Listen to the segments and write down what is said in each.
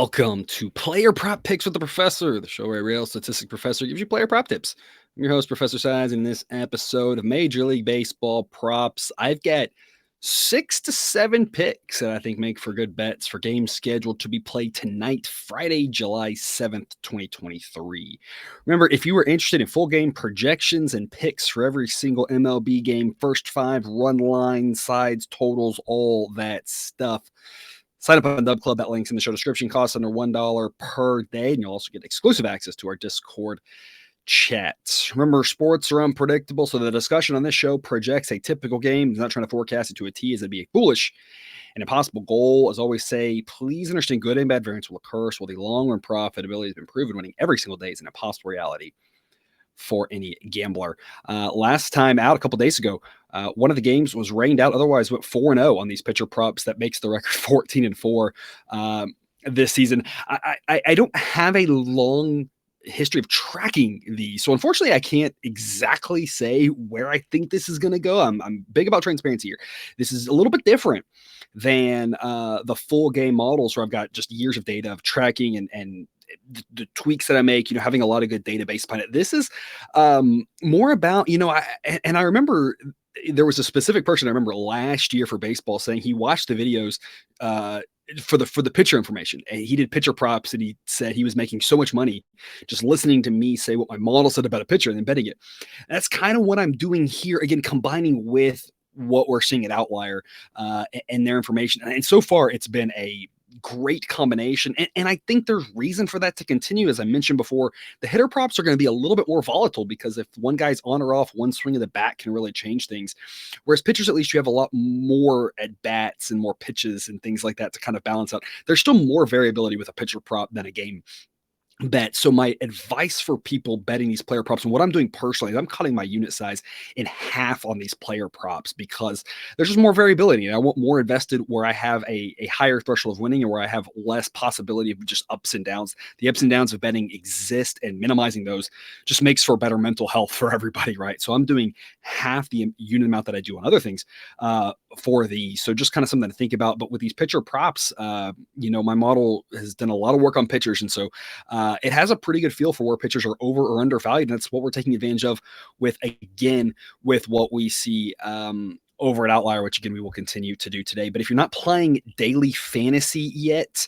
Welcome to Player Prop Picks with the Professor, the show where a real statistic professor gives you player prop tips. I'm your host, Professor Size, and in this episode of Major League Baseball props, I've got 6 to 7 picks that I think make for good bets for games scheduled to be played tonight, Friday, July 7th, 2023. Remember, if you were interested in full game projections and picks for every single MLB game, first five, run line, sides, totals, all that stuff, sign up on Dub Club. That link's in the show description. Costs under $1 per day, and you'll also get exclusive access to our Discord chats. Remember, sports are unpredictable, so the discussion on this show projects a typical game. It's not trying to forecast it to a T, as it'd be foolish and impossible goal. As always say, please understand good and bad variance will occur, so the long-run profitability has been proven. Winning every single day is an impossible reality for any gambler. Last time out, a couple days ago, one of the games was rained out. Otherwise, went 4-0 on these pitcher props. That makes the record 14-4 this season. I don't have a long history of tracking these, so unfortunately, I can't exactly say where I think this is going to go. I'm big about transparency here. This is a little bit different than the full game models, where I've got just years of data of tracking and the tweaks that I make, having a lot of good database behind it. This is more about, I remember there was a specific person I remember last year for baseball saying he watched the videos for the pitcher information, and he did pitcher props, and he said he was making so much money just listening to me say what my model said about a pitcher and then betting it. And that's kind of what I'm doing here, again, combining with what we're seeing at Outlier and their information. And so far, it's been a great combination. And I think there's reason for that to continue. As I mentioned before, the hitter props are going to be a little bit more volatile, because if one guy's on or off, one swing of the bat can really change things. Whereas pitchers, at least you have a lot more at bats and more pitches and things like that to kind of balance out. There's still more variability with a pitcher prop than a game bet. So my advice for people betting these player props, and what I'm doing personally, is I'm cutting my unit size in half on these player props, because there's just more variability, and I want more invested where I have a higher threshold of winning and where I have less possibility of just ups and downs. The ups and downs of betting exist, and minimizing those just makes for better mental health for everybody, right? So I'm doing half the unit amount that I do on other things for these. So just kind of something to think about. But with these pitcher props, my model has done a lot of work on pitchers, and so it has a pretty good feel for where pitchers are over or undervalued. And that's what we're taking advantage of with what we see over at Outlier, which again, we will continue to do today. But if you're not playing daily fantasy yet,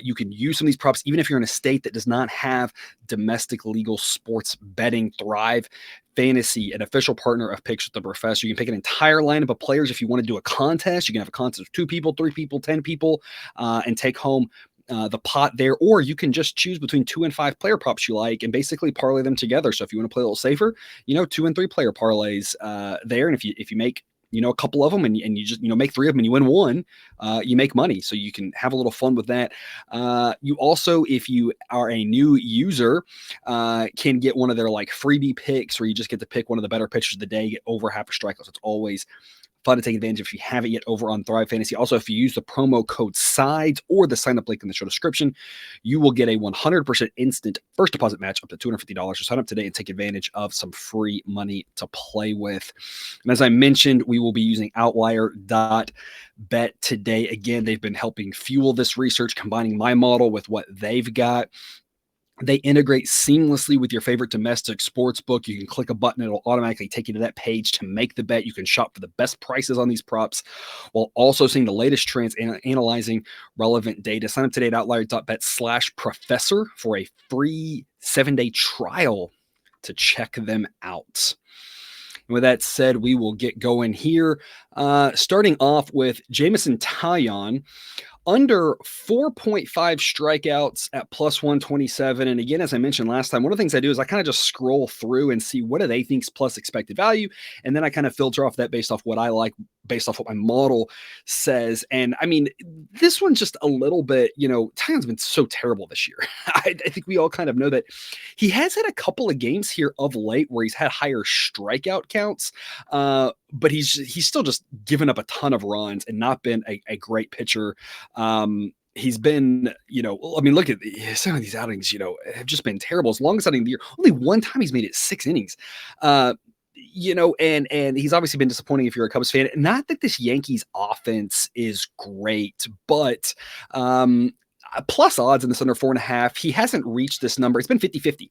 you can use some of these props, even if you're in a state that does not have domestic legal sports betting. Thrive Fantasy, an official partner of Picks with the Professor. You can pick an entire lineup of players. If you want to do a contest, you can have a contest of 2 people, 3 people, 10 people, and take home the pot there. Or you can just choose between 2 and 5 player props you like and basically parlay them together. So if you want to play a little safer, 2 and 3 player parlays there. And if you make a couple of them and you just make 3 of them and you win 1, you make money. So you can have a little fun with that. You also, if you are a new user, can get one of their like freebie picks, where you just get to pick one of the better pitchers of the day, get over half a strikeouts. It's always fun to take advantage if you haven't yet over on Thrive Fantasy. Also, if you use the promo code SIDES or the sign up link in the show description, you will get a 100% instant first deposit match up to $250. So sign up today and take advantage of some free money to play with. And as I mentioned, we will be using Outlier.bet today. Again, they've been helping fuel this research, combining my model with what they've got. They integrate seamlessly with your favorite domestic sports book. You can click a button. It'll automatically take you to that page to make the bet. You can shop for the best prices on these props while also seeing the latest trends and analyzing relevant data. Sign up today at outlier.bet/professor for a free 7-day trial to check them out. And with that said, we will get going here. Starting off with Jameson Taillon. Under 4.5 strikeouts at plus 127. And again, as I mentioned last time, one of the things I do is I kind of just scroll through and see what do they think's plus expected value. And then I kind of filter off that based off what I like, based off what my model says. And I mean, this one's just a little bit, Taillon's been so terrible this year. I think we all kind of know that. He has had a couple of games here of late where he's had higher strikeout counts, but he's still just given up a ton of runs and not been a great pitcher. He's been, look at some of these outings, have just been terrible. His longest outing of the year, only one time he's made it 6 innings. And he's obviously been disappointing if you're a Cubs fan. Not that this Yankees offense is great, but plus odds in this under 4.5. He hasn't reached this number. It's been 50-50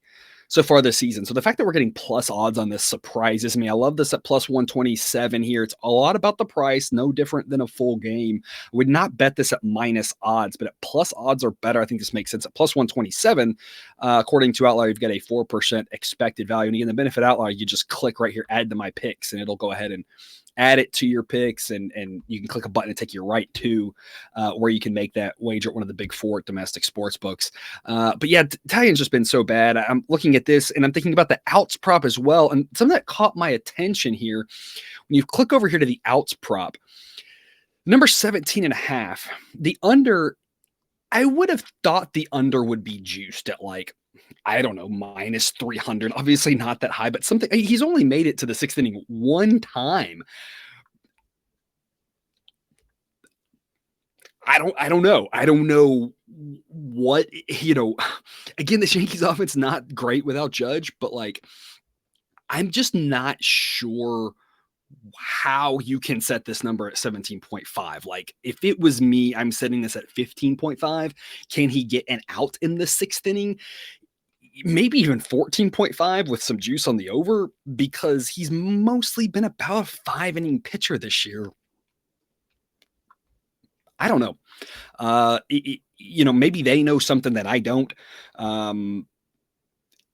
so far this season. So the fact that we're getting plus odds on this surprises me. I love this at plus 127 here. It's a lot about the price, no different than a full game. I would not bet this at minus odds, but at plus odds or better, I think this makes sense. At plus 127, according to Outlier, you've got a 4% expected value. And again, the benefit Outlier, you just click right here, add to my picks, and it'll go ahead and add it to your picks, and you can click a button to take you right to where you can make that wager at one of the big four domestic sports books. But yeah, Taillon's just been so bad. I'm looking at this and I'm thinking about the outs prop as well. And something that caught my attention here, when you click over here to the outs prop, number 17.5, the under, I would have thought the under would be juiced at like, I don't know, minus 300. Obviously not that high, but something. He's only made it to the sixth inning one time. I don't know. I don't know what, again, the Yankees offense not great without Judge, but like, I'm just not sure how you can set this number at 17.5. Like, if it was me, I'm setting this at 15.5. Can he get an out in the sixth inning? Maybe even 14.5 with some juice on the over, because he's mostly been about a 5-inning pitcher this year. I don't know. Maybe they know something that I don't.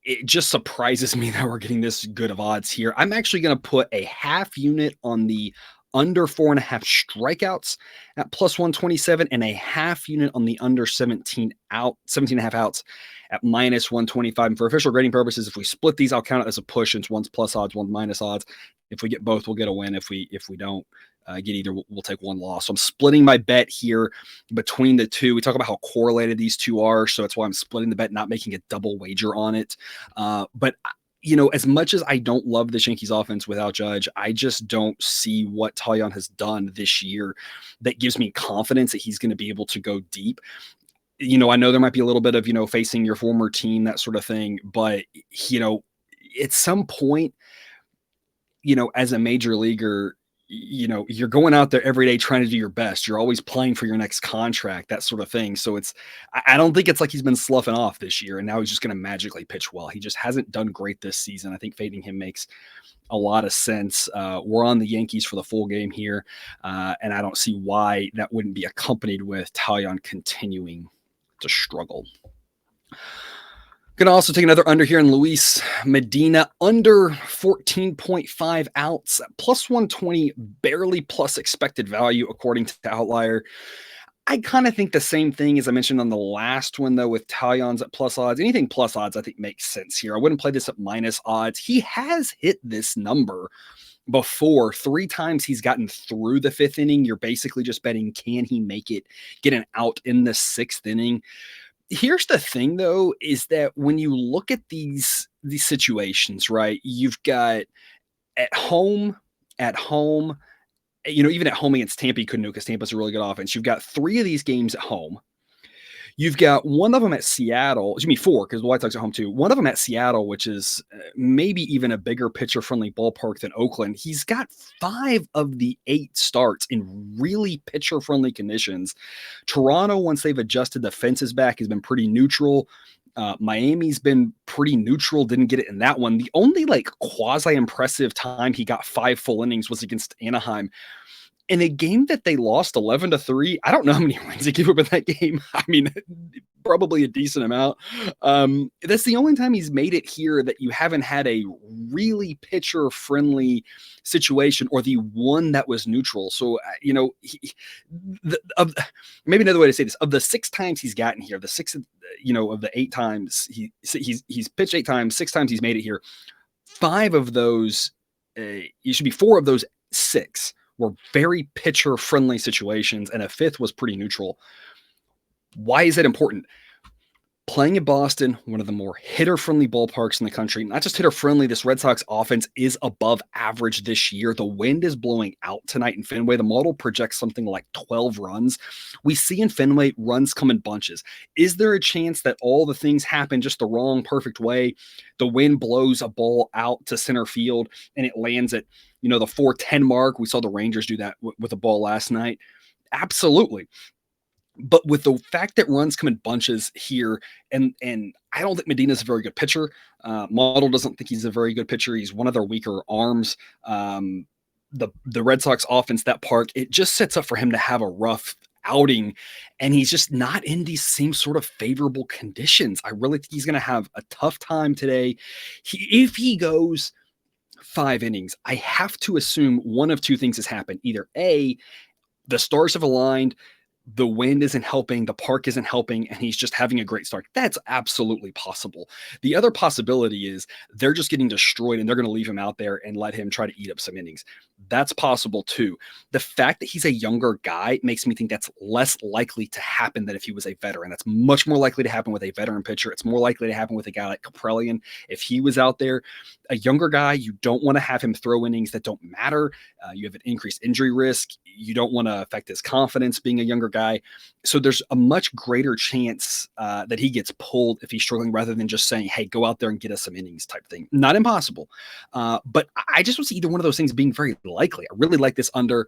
It just surprises me that we're getting this good of odds here. I'm actually going to put a half unit on the under 4.5 strikeouts at plus 127 and a half unit on the under 17.5 outs at minus 125. And for official grading purposes, if we split these, I'll count it as a push, and one's plus odds, one's minus odds. If we get both, we'll get a win. If we don't get either, we'll take one loss. So I'm splitting my bet here between the two. We talk about how correlated these two are, so that's why I'm splitting the bet, not making a double wager on it. But as much as I don't love the Yankees offense without Judge, I just don't see what Taillon has done this year that gives me confidence that he's going to be able to go deep. I know there might be a little bit of, facing your former team, that sort of thing, but, at some point, as a major leaguer, you're going out there every day trying to do your best. You're always playing for your next contract, that sort of thing. So I don't think it's like he's been sloughing off this year and now he's just going to magically pitch well. He just hasn't done great this season. I think fading him makes a lot of sense. We're on the Yankees for the full game here, and I don't see why that wouldn't be accompanied with Taillon continuing to struggle. Going to also take another under here in Luis Medina, under 14.5 outs, plus 120, barely plus expected value, according to Outlier. I kind of think the same thing as I mentioned on the last one, though, with Taillon's at plus odds. Anything plus odds, I think, makes sense here. I wouldn't play this at minus odds. He has hit this number before. 3 times he's gotten through the 5th inning. You're basically just betting, can he make it, get an out in the 6th inning? Here's the thing, though, is that when you look at these situations, right, you've got at home, even at home against Tampa, you couldn't do because Tampa's a really good offense. You've got 3 of these games at home. You've got one of them at Seattle. 4, because the White Sox are home too. One of them at Seattle, which is maybe even a bigger pitcher-friendly ballpark than Oakland. He's got 5 of the 8 starts in really pitcher-friendly conditions. Toronto, once they've adjusted the fences back, has been pretty neutral. Miami's been pretty neutral. Didn't get it in that one. The only quasi-impressive time he got 5 full innings was against Anaheim. In a game that they lost 11-3, I don't know how many runs he gave up in that game. I mean, probably a decent amount. That's the only time he's made it here that you haven't had a really pitcher-friendly situation, or the one that was neutral. So, maybe another way to say this: of the 6 times he's gotten here, the 6, of the 8 times he's pitched 8 times, 6 times he's made it here. 5 of those, you should be 4 of those 6. Were very pitcher-friendly situations, and a 5th was pretty neutral. Why is that important? Playing in Boston, one of the more hitter-friendly ballparks in the country. Not just hitter-friendly, this Red Sox offense is above average this year. The wind is blowing out tonight in Fenway. The model projects something like 12 runs. We see in Fenway runs come in bunches. Is there a chance that all the things happen just the wrong, perfect way? The wind blows a ball out to center field, and it lands at the 410 mark. We saw the Rangers do that with a ball last night. Absolutely. But with the fact that runs come in bunches here, and I don't think Medina's a very good pitcher. Model doesn't think he's a very good pitcher. He's one of their weaker arms. The Red Sox offense, that park, it just sets up for him to have a rough outing, and he's just not in these same sort of favorable conditions. I really think he's going to have a tough time today. If he goes 5 innings, I have to assume one of two things has happened. Either A, the stars have aligned, the wind isn't helping, the park isn't helping, and he's just having a great start. That's absolutely possible. The other possibility is they're just getting destroyed and they're going to leave him out there and let him try to eat up some innings. That's possible too. The fact that he's a younger guy makes me think that's less likely to happen than if he was a veteran. That's much more likely to happen with a veteran pitcher. It's more likely to happen with a guy like Caprellian. If he was out there, a younger guy, you don't want to have him throw innings that don't matter. You have an increased injury risk. You don't want to affect his confidence being a younger guy. So there's a much greater chance that he gets pulled if he's struggling, rather than just saying, hey, go out there and get us some innings type thing. Not impossible. But I just don't see either one of those things being very likely. I really like this under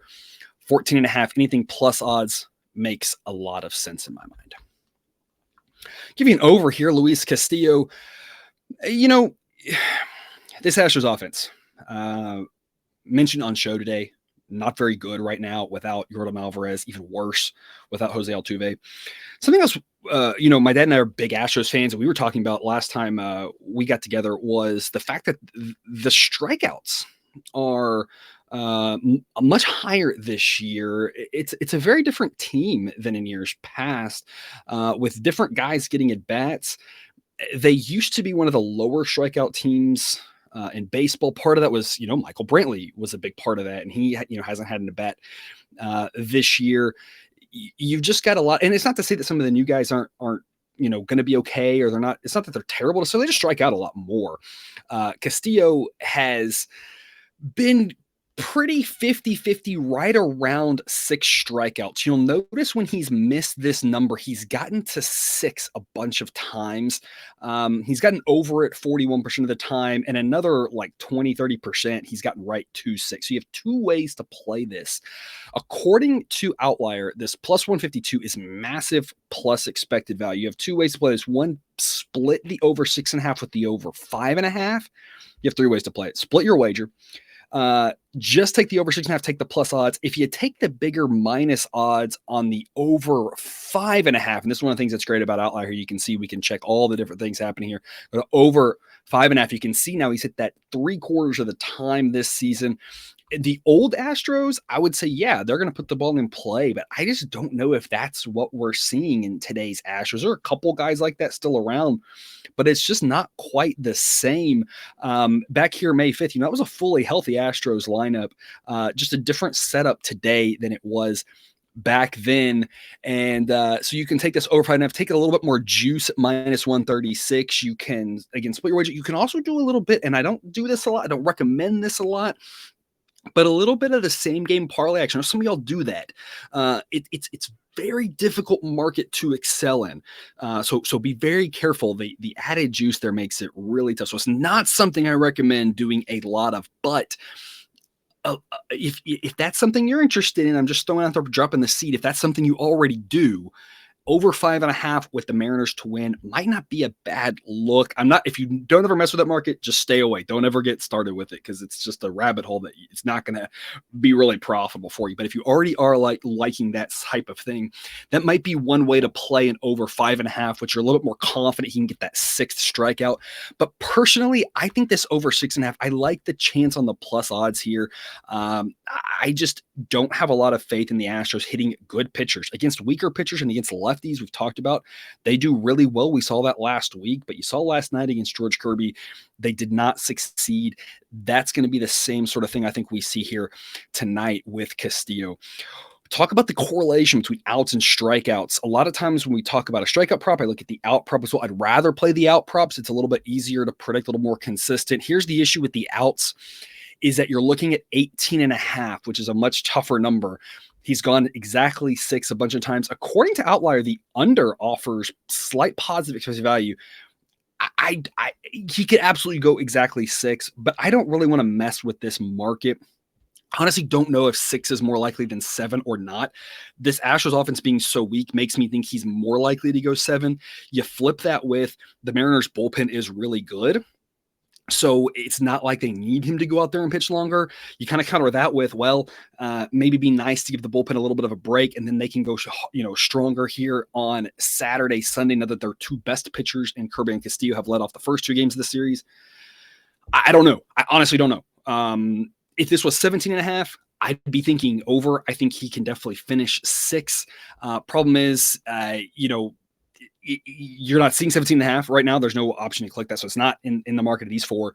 14.5. Anything plus odds makes a lot of sense in my mind. Give you an over here, Luis Castillo. You know, this Astros offense, mentioned on show today, not very good right now without Yordan Alvarez, even worse without Jose Altuve. Something else, my dad and I are big Astros fans, and we were talking about last time we got together, was the fact that the strikeouts are much higher this year. It's a very different team than in years past, with different guys getting at bats. They used to be one of the lower strikeout teams in baseball. Part of that was, Michael Brantley was a big part of that, and he, hasn't had an at bat this year. You've just got a lot, and it's not to say that some of the new guys aren't going to be okay, or they're not. It's not that they're terrible, so they just strike out a lot more. Castillo has been pretty 50-50, right around 6 strikeouts. You'll notice when he's missed this number, he's gotten to 6 a bunch of times. He's gotten over it 41% of the time, and another like 20-30% he's gotten right to 6. So you have 2 ways to play this. According to Outlier, this plus 152 is massive plus expected value. You have 2 ways to play this. One, split the over 6.5 with the over 5.5. You have 3 ways to play it. Split your wager. Just take the over 6.5, take the plus odds. If you take the bigger minus odds on the over 5.5, and this is one of the things that's great about Outlier, you can see we can check all the different things happening here. But over 5.5, you can see now he's hit that 3/4 of the time this season. The old Astros, I would say, yeah, they're going to put the ball in play, but I just don't know if that's what we're seeing in today's Astros. There are a couple guys like that still around, but it's just not quite the same. Back here, May 5th, that was a fully healthy Astros lineup, just a different setup today than it was back then. And so you can take this over 5.5, take a little bit more juice at minus 136. You can, again, split your wager. You can also do a little bit, and I don't do this a lot, I don't recommend this a lot, but a little bit of the same game parlay action. Some of y'all do that. It's very difficult market to excel in. So be very careful. The added juice there makes it really tough. So it's not something I recommend doing a lot of, but if that's something you're interested in, I'm just throwing out there, dropping the seed. If that's something you already do, over 5.5 with the Mariners to win might not be a bad look. If you don't ever mess with that market, just stay away. Don't ever get started with it, because it's just a rabbit hole that it's not going to be really profitable for you. But if you already are liking that type of thing, that might be one way to play an over 5.5, which you're a little bit more confident he can get that 6th strikeout. But personally, I think this over 6.5, I like the chance on the plus odds here. I just don't have a lot of faith in the Astros hitting good pitchers against weaker pitchers, and against lefties we've talked about. They do really well. We saw that last week, but you saw last night against George Kirby, they did not succeed. That's going to be the same sort of thing I think we see here tonight with Castillo. Talk about the correlation between outs and strikeouts. A lot of times when we talk about a strikeout prop, I look at the out prop as well. I'd rather play the out props. It's a little bit easier to predict, a little more consistent. Here's the issue with the outs, is that you're looking at 18.5, which is a much tougher number. He's gone exactly 6 a bunch of times. According to Outlier, the under offers slight positive expected value. He could absolutely go exactly 6, but I don't really want to mess with this market. Honestly, don't know if 6 is more likely than 7 or not. This Astros offense being so weak makes me think he's more likely to go 7. You flip that with the Mariners bullpen is really good. So it's not like they need him to go out there and pitch longer. You kind of counter that with, well, maybe be nice to give the bullpen a little bit of a break, and then they can go, stronger here on Saturday, Sunday. Now that their two best pitchers in Kirby and Castillo have led off the first 2 games of the series. I don't know. I honestly don't know. If this was 17.5, I'd be thinking over. I think he can definitely finish 6. Problem is, you're not seeing 17.5 right now. There's no option to click that. So it's not in the market of these 4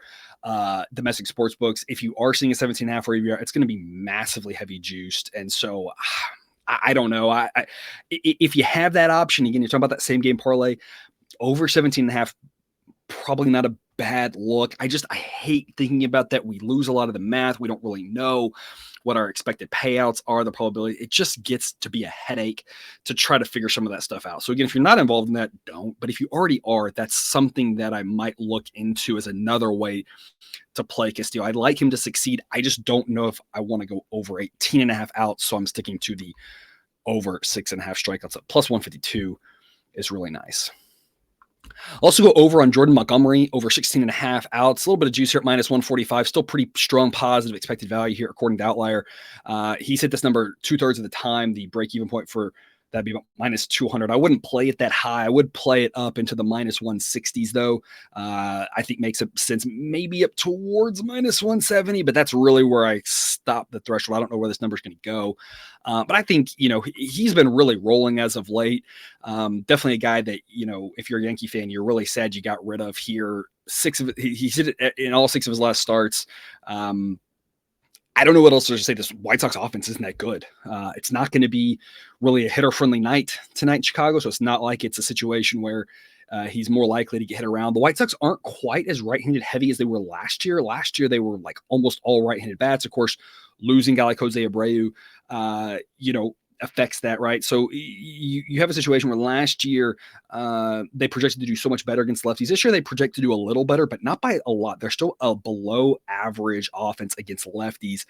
domestic sports books. If you are seeing a 17.5 where you are, it's going to be massively heavy juiced. And so I don't know. If you have that option, again, you're talking about that same game parlay, over 17.5, probably not a bad look. I hate thinking about that. We lose a lot of the math. We don't really know what our expected payouts are, the probability. It just gets to be a headache to try to figure some of that stuff out. So again, if you're not involved in that, don't. But if you already are, that's something that I might look into as another way to play Castillo. I'd like him to succeed. I just don't know if I want to go over 18.5 outs. So I'm sticking to the over 6.5 strikeouts at plus 152 is really nice. Also go over on Jordan Montgomery, over 16.5 outs. A little bit of juice here at minus 145. Still pretty strong positive expected value here according to Outlier. He's hit this number 2/3 of the time. The break-even point for that'd be about minus 200. I wouldn't play it that high. I would play it up into the minus 160s, though. I think makes sense maybe up towards minus 170, but that's really where I stop the threshold. I don't know where this number is going to go. But I think, he's been really rolling as of late. Definitely a guy that, if you're a Yankee fan, you're really sad you got rid of here. He's hit it in all 6 of his last starts. I don't know what else to say. This White Sox offense isn't that good. It's not going to be really a hitter-friendly night tonight in Chicago, so it's not like it's a situation where he's more likely to get hit around. The White Sox aren't quite as right-handed heavy as they were last year. Last year, they were like almost all right-handed bats. Of course, losing a guy like Jose Abreu, affects that, right? So you have a situation where last year they projected to do so much better against lefties. This year they project to do a little better, but not by a lot. They're still a below average offense against lefties.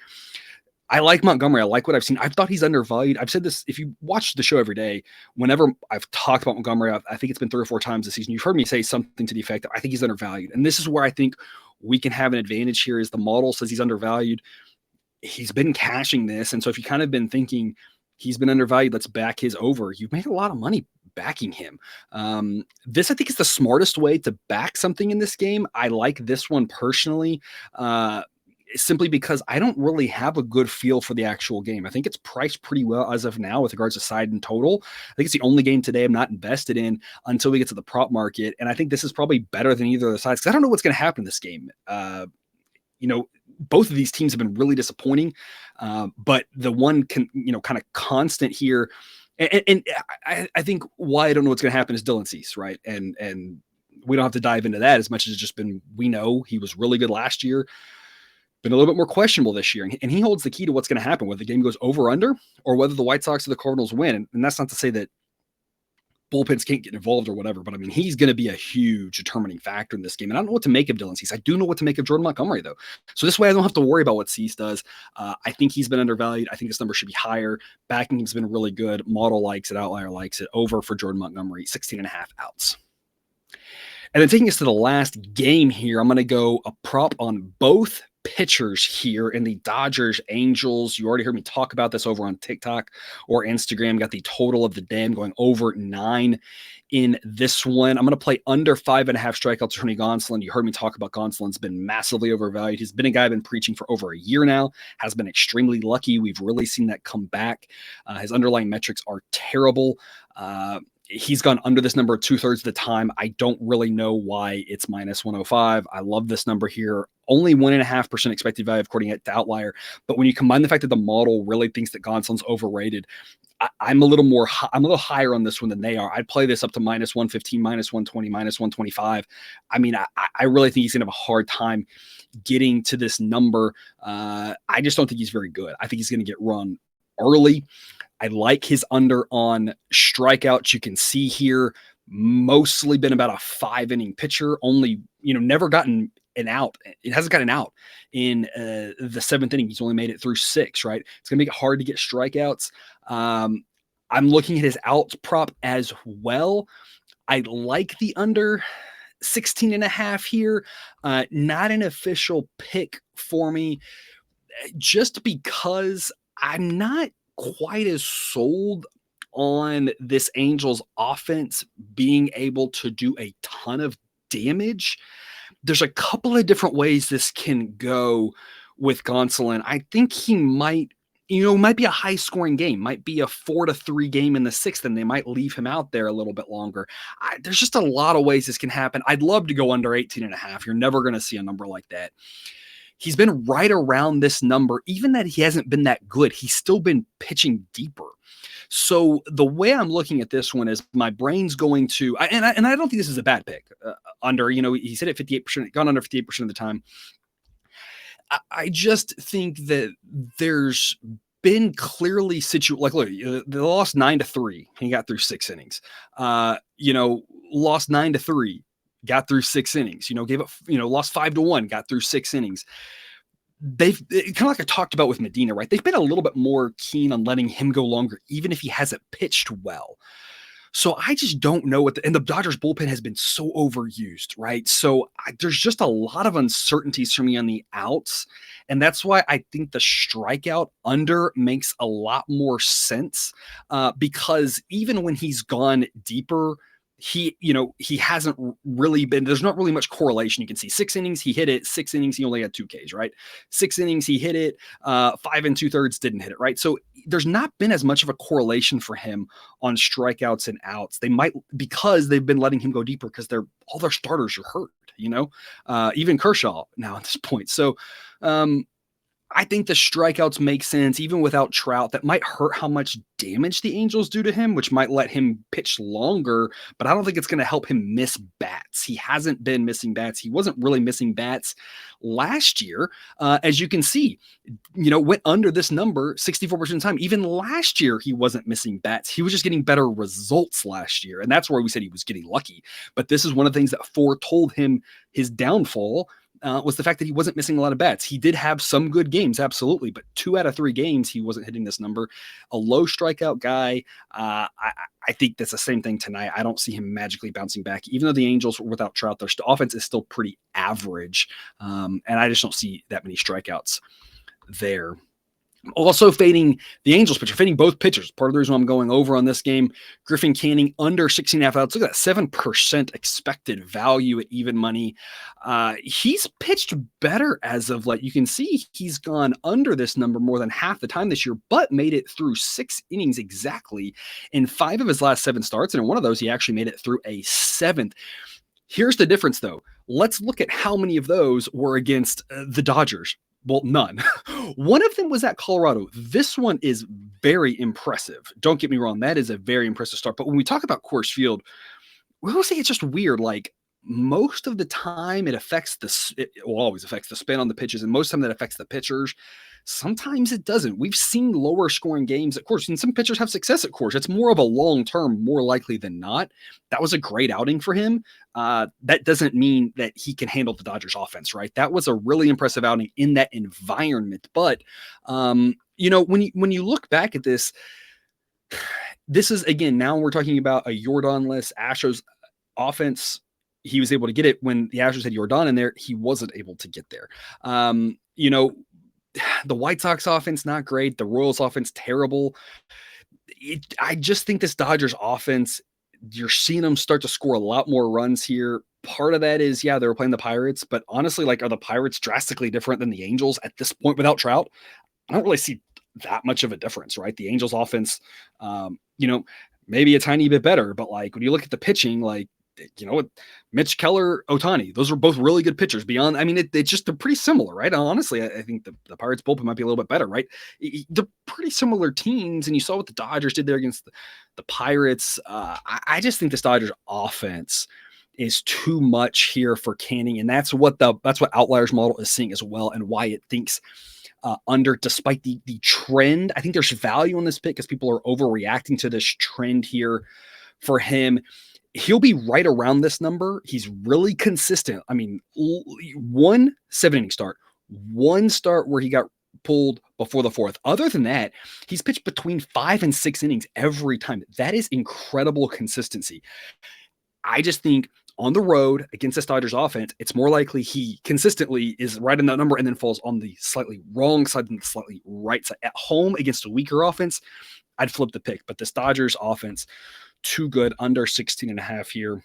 I like Montgomery. I like what I've seen. I've thought he's undervalued. I've said this, if you watch the show every day, whenever I've talked about Montgomery, I think it's been 3 or 4 times this season, you've heard me say something to the effect that I think he's undervalued. And this is where I think we can have an advantage here is the model says he's undervalued. He's been cashing this. And so if you kind of been thinking, he's been undervalued, let's back his over, you've made a lot of money backing him. This, I think, is the smartest way to back something in this game. I like this one personally, simply because I don't really have a good feel for the actual game. I think it's priced pretty well as of now with regards to side and total. I think it's the only game today I'm not invested in until we get to the prop market. And I think this is probably better than either of the sides because I don't know what's going to happen in this game. Both of these teams have been really disappointing, but the one kind of constant here, and I think why I don't know what's going to happen is Dylan Cease, right? And we don't have to dive into that as much as it's just been, we know he was really good last year, been a little bit more questionable this year, and he holds the key to what's going to happen, whether the game goes over under or whether the White Sox or the Cardinals win. And that's not to say that bullpens can't get involved or whatever, but I mean, he's going to be a huge determining factor in this game. And I don't know what to make of Dylan Cease. I do know what to make of Jordan Montgomery, though. So this way I don't have to worry about what Cease does. I think he's been undervalued. I think this number should be higher. Backing him's been really good. Model likes it. Outlier likes it. Over for Jordan Montgomery, 16.5 outs. And then taking us to the last game here, I'm going to go a prop on both pitchers here in the Dodgers Angels. You already heard me talk about this over on TikTok or Instagram. Got the total of the day. I'm going over 9 in this one. I'm going to play under 5.5 strikeouts to Tony Gonsolin. You heard me talk about Gonsolin's been massively overvalued. He's been a guy I've been preaching for over a year now, has been extremely lucky. We've really seen that come back. His underlying metrics are terrible. He's gone under this number 2/3 of the time. I don't really know why it's minus 105. I love this number here. Only 1.5% expected value according to Outlier. But when you combine the fact that the model really thinks that Gonsolin's overrated, I'm a little higher on this one than they are. I'd play this up to minus 115, minus 120, minus 125. I mean, I really think he's going to have a hard time getting to this number. I just don't think he's very good. I think he's going to get run early. I like his under on strikeouts. You can see here, mostly been about a 5-inning pitcher, only, never gotten an out. It hasn't got an out in the seventh inning. He's only made it through six, right? It's going to make it hard to get strikeouts. I'm looking at his outs prop as well. I like the under 16 and a half here. Not an official pick for me, just because I'm not quite as sold on this Angels offense being able to do a ton of damage. There's a couple of different ways this can go with Gonsolin. I think he might be a high scoring game, might be a 4-3 game in the sixth, and they might leave him out there a little bit longer. There's just a lot of ways this can happen. I'd love to go under 18 and a half. You're never going to see a number like that. He's been right around this number, even that he hasn't been that good. He's still been pitching deeper. So the way I'm looking at this one is my brain's going to, and I don't think this is a bad pick. He said it 58%, gone under 58% of the time. I just think that there's been clearly look, they lost 9-3 and he got through 6 innings. Lost 9-3, got through 6 innings. Lost 5-1, got through 6 innings. They've kind of like I talked about with Medina, right? They've been a little bit more keen on letting him go longer, even if he hasn't pitched well. So I just don't know and the Dodgers bullpen has been so overused, right? So there's just a lot of uncertainties for me on the outs. And that's why I think the strikeout under makes a lot more sense, because even when he's gone deeper, he hasn't really been, there's not really much correlation. You can see 6 innings, he hit it. 6 innings, he only had 2 Ks, right? 6 innings, he hit it. 5 2/3 didn't hit it, right? So there's not been as much of a correlation for him on strikeouts and outs. They might, because they've been letting him go deeper because all their starters are hurt, even Kershaw now at this point. So, I think the strikeouts make sense, even without Trout. That might hurt how much damage the Angels do to him, which might let him pitch longer, but I don't think it's going to help him miss bats. He hasn't been missing bats. He wasn't really missing bats last year. As you can see, went under this number 64% of the time. Even last year, he wasn't missing bats. He was just getting better results last year. And that's where we said he was getting lucky. But this is one of the things that foretold him his downfall. Was the fact that he wasn't missing a lot of bats. He did have some good games, absolutely, but 2 out of 3 games, he wasn't hitting this number. A low strikeout guy. I think that's the same thing tonight. I don't see him magically bouncing back, even though the Angels were without Trout. Their offense is still pretty average, and I just don't see that many strikeouts there. Also fading the Angels pitcher, fading both pitchers. Part of the reason why I'm going over on this game. Griffin Canning under 16.5 outs. Look at that, 7% expected value at even money. He's pitched better as of late. You can see he's gone under this number more than half the time this year, but made it through 6 innings exactly in 5 of his last 7 starts. And in one of those, he actually made it through a 7th. Here's the difference, though. Let's look at how many of those were against the Dodgers. Well, none. One of them was at Colorado. This one is very impressive. Don't get me wrong. That is a very impressive start. But when we talk about Coors Field, we will say it's just weird. Like, most of the time it always affects the spin on the pitches, and most of the time that affects the pitchers. Sometimes it doesn't. We've seen lower scoring games at Coors, and some pitchers have success at Coors. It's more of a long term, more likely than not. That was a great outing for him. That doesn't mean that he can handle the Dodgers offense, right? That was a really impressive outing in that environment. But when you look back at this is, again, now we're talking about a Yordan-less Astros offense. He was able to get it when the Astros had Yordan in there. He wasn't able to get there. The White Sox offense, not great. The Royals offense, terrible. I just think this Dodgers offense, you're seeing them start to score a lot more runs here. Part of that is, they were playing the Pirates, but honestly, are the Pirates drastically different than the Angels at this point without Trout? I don't really see that much of a difference, right? The Angels offense, maybe a tiny bit better, but when you look at the pitching, Mitch Keller, Ohtani, those are both really good pitchers. They're pretty similar, right? Honestly, I think the Pirates bullpen might be a little bit better, right? They're pretty similar teams, and you saw what the Dodgers did there against the Pirates. I just think this Dodgers offense is too much here for Canning, and that's what Outlier's model is seeing as well, and why it thinks under, despite the trend. I think there's value on this pick because people are overreacting to this trend here for him. he'll be right around this number. He's really consistent. I mean, 1 7-inning start, 1 start where he got pulled before the 4th. Other than that, he's pitched between 5 and 6 innings every time. That is incredible consistency. I just think on the road against this Dodgers offense, it's more likely he consistently is right in that number and then falls on the slightly wrong side than the slightly right side. At home against a weaker offense, I'd flip the pick. But this Dodgers offense, too good, under 16.5 here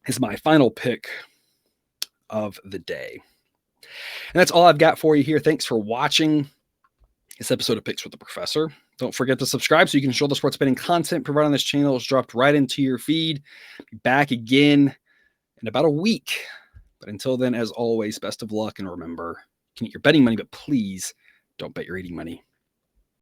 is my final pick of the day. And that's all I've got for you here. Thanks for watching this episode of Picks with the Professor. Don't forget to subscribe so you can ensure the sports betting content provided on this channel is dropped right into your feed. Be back again in about a week. But until then, as always, best of luck. And remember, you can eat your betting money, but please don't bet your eating money.